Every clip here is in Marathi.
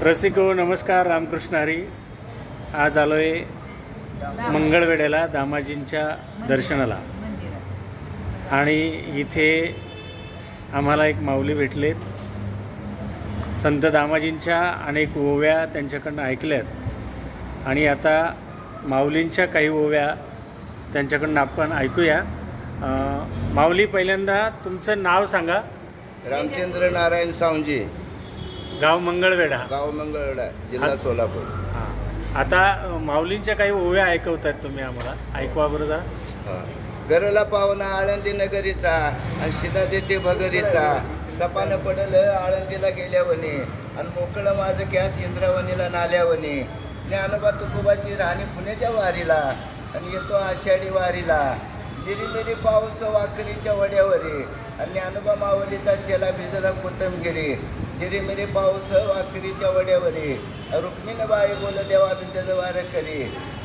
रसिको नमस्कार, रामकृष्ण हरी. आज आलो आहे मंगळवेढ्याला दामाजींच्या दर्शनाला आणि इथे आम्हाला एक माऊली भेटलेत. संत दामाजींच्या अनेक ओव्या त्यांच्याकडनं ऐकल्यात आणि आता माऊलींच्या काही ओव्या त्यांच्याकडून आपण ऐकूया. माऊली, पहिल्यांदा तुमचं नाव सांगा. रामचंद्र नारायण सावंजी, गाव मंगळवेढा, जिल्हा सोलापूर. हां, आता माऊलींच्या काही ओव्या ऐकवतात तुम्ही आम्हाला, ऐकवा बरं जरा. गरला पावना आळंदी नगरीचा आणि शिदा देते भगरीचा, सपानं पडल आळंदीला गेल्यावने आणि मोकळं माझं गॅस इंद्रावणीला नाल्यावने. ज्ञानोबा तुकोबाची राणी पुण्याच्या वारीला आणि येतो आषाढी वारीला. जिरीमिरी पाऊस वाकरीच्या वड्यावरी आणि ज्ञानोबा माऊलीचा शेला भिजला कोथंबगिरी. जिरीमिरी पाऊस वाकरीच्या वड्यावरी, रुक्मिणीबाई बोल देवा भिजलं वार करी.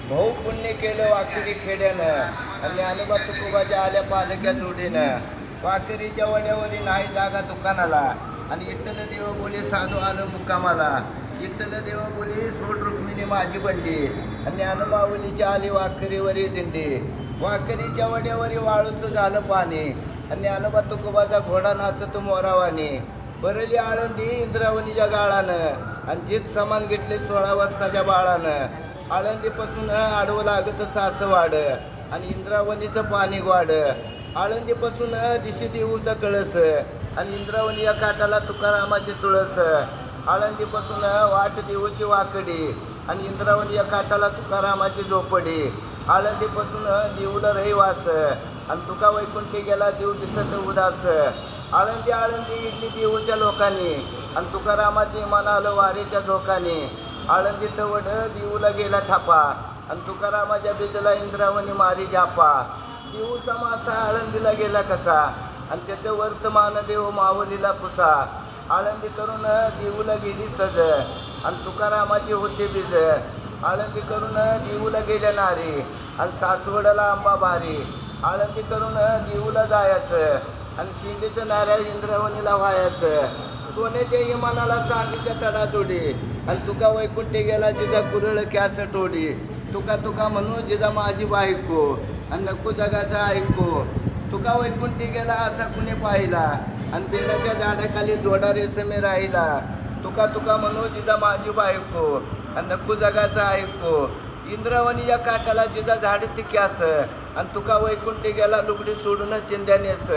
भाऊ पुण्य केलं वाकरी खेड्यानं आणि ज्ञानोबा तुकोबाच्या आल्या पालक्या जोडीनं. वाकरीच्या वड्यावरी नाही जागा दुकानाला आणि विठ्ठल देव बोले साधू आलं मुक्कामाला. विठ्ठल देव बोली सोड रुक्मिणी माझी बंडी आणि ज्ञानोबावलीची आली वाकरीवरी दिंडी. वाकरीच्या वड्यावरी वाळूचं झालं पाणी आणि ज्ञानोबा तुकोबाचा घोडा नाचतो मोरावानी. बरली आळंदी इंद्रावणीच्या गाळानं आणि जीत समान घेतले 16 वर्षाच्या बाळानं. आळंदीपासून आडवं लागत सासवाड आणि इंद्रावणीचं पाणी ग्वाड. आळंदीपासून दिशी देऊचा कळस आणि इंद्रावणी या काठाला तुकारामाची तुळस. आळंदीपासून वाट देऊची वाकडी आणि इंद्रावणी या काठाला तुकारामाची झोपडी. आळंदीपासून देऊला रहिवास आणि तुका वैकुंठी गेला देव दिसत उदास. आळंदी आळंदी इडली देऊच्या लोकांनी आणि तुकारामाचे मन आलं वारेच्या झोकाने. आळंदी तवड देऊला गेला ठापा आणि तुकारामाच्या बीजला इंद्रावणी मारी जापा. देऊचा मासा आळंदीला गेला कसा आणि त्याचं वर्तमान देव मावलीला पुसा. आळंदी करून देऊला गेली सज आणि तुकारामाची होते बीज. आळंदी करून देऊला गेल्या नारी आणि सासवडाला आंबा भारी. आळंदी करून देऊला जायचं आणि शिंदेचं नारळ इंद्रावणीला व्हायचं. सोन्याच्या इमानाला चांदीच्या तडाजोडी आणि तुका वैकुंठी गेला जिजा कुरळ कॅस टोडी. तुका तुका म्हणू जिजा माझी बायको आणि नको जगाचा ऐको. तुका वैकुंठी गेला असा कुणी पाहिला आणि बेलाच्या झाडाखाली जोडा रेशमी राहिला. तुका तुका म्हणू जिजा माझी बायको आणि नको जगाचा ऐको. इंद्रावणीच्या काठाला जिजा झाडती कॅस आणि तुका वैकुंठी गेला लुगडी सोडून चिंध्यानेस.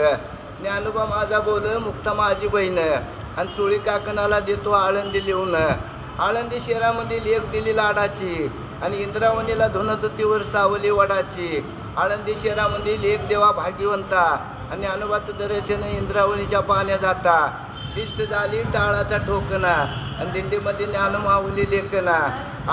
ज्ञानोबा माझा बोल मुक्ता माझी बहीण आणि चोळी काकणाला देतो आळंदी लिहून. आळंदी शहरामध्ये लेख दिली लाडाची आणि इंद्रावणीला धुनधुतीवर सावली वडाची. आळंदी शहरामध्ये लेख देवा भाग्यवंता आणि ज्ञानोबाचं दर्शन इंद्रावणीच्या पाण्या जाता. दिष्ट झाली टाळाचा ठोकणा आणि दिंडीमध्ये ज्ञानमाऊली लेखना.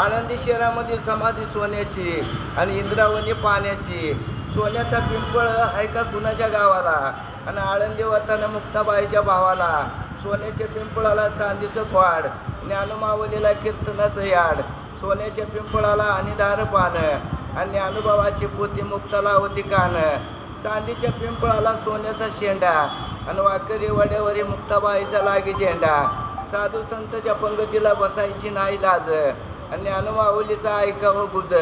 आळंदी शहरामध्ये समाधी सोन्याची आणि इंद्रावणी पाण्याची. सोन्याचा पिंपळ ऐका कुणाच्या गावाला आणि आळंदी वताना मुक्ताबाईच्या भावाला. सोन्याच्या पिंपळाला चांदीचं क्वाड, ज्ञानमाऊलीला कीर्तनाचं याड. सोन्याच्या पिंपळाला अनिदार पान आणि ज्ञानोबाबाची पोती मुक्ताला होती कान. चांदीच्या पिंपळाला सोन्याचा शेंडा आणि वाकरी वड्यावरी मुक्ताबाईचा लागी झेंडा. साधू संतच्या पंगतीला बसायची नाही लाज आणि ज्ञानमाऊलीचा ऐकावं गुज.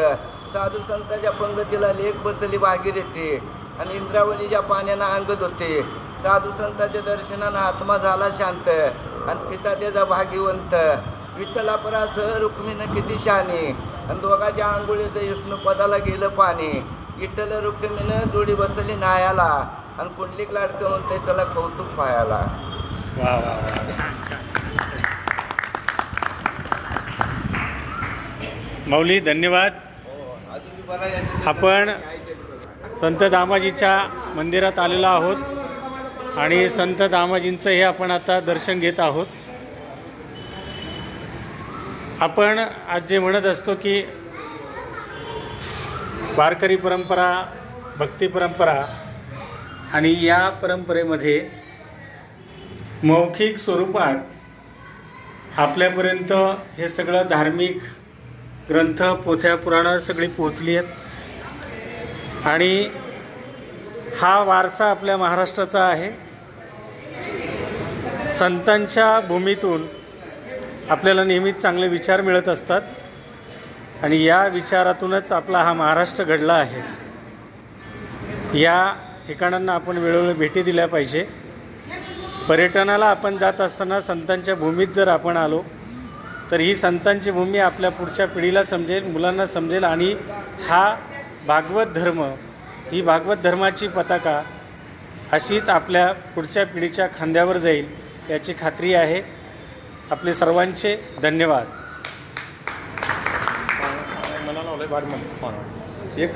साधू संतांच्या पंगतीला लेख बसली भागीरथी आणि इंद्रावणीच्या पाण्यानं अंगत होते. साधू संतांच्या दर्शनानं आत्मा झाला शांत आणि पिता त्याचा भाग्यवंत. विठ्ठलापरासह रुक्मिणीनं किती शानी आणि दोघाच्या आंघोळीचं विष्णू पदाला गेलं पाणी. विठ्ठल रुक्मिणीनं जोडी बसली नायाला आणि कुंडलिक लाडकं म्हणते चला कौतुक पायाला. वा वा वा. माऊली, धन्यवाद. आपण संत दामाजीच्या मंदिरात आलेलो आहोत आणि संत दामाजींचं हे आपण आता दर्शन घेत आहोत. आपण आज जे म्हणत असतो की वारकरी परंपरा, भक्ती परंपरा आणि या परंपरेमध्ये मौखिक स्वरूपात आपल्यापर्यंत हे सगळं धार्मिक ग्रंथ, पोथ्या, पुराणं सगळी पोचली आहेत आणि हा वारसा आपल्या महाराष्ट्राचा आहे. संतांच्या भूमीतून आपल्याला नेहमीच चांगले विचार मिळत असतात आणि या विचारातूनच आपला हा महाराष्ट्र घडला आहे. या ठिकाणांना आपण वेळोवेळी भेटी दिल्या पाहिजे. पर्यटनाला आपण जात असताना संतांच्या भूमीत जर आपण आलो तर ही संतांची भूमी आपल्या पुढच्या पिढीला समजेल, मुलांना समजेल आणि हा भागवत धर्म, ही भागवत धर्माची पताका अशीच आपल्या पुढच्या पिढीच्या खांद्यावर जाईल याची खात्री आहे. आपले सर्वांचे धन्यवाद. एक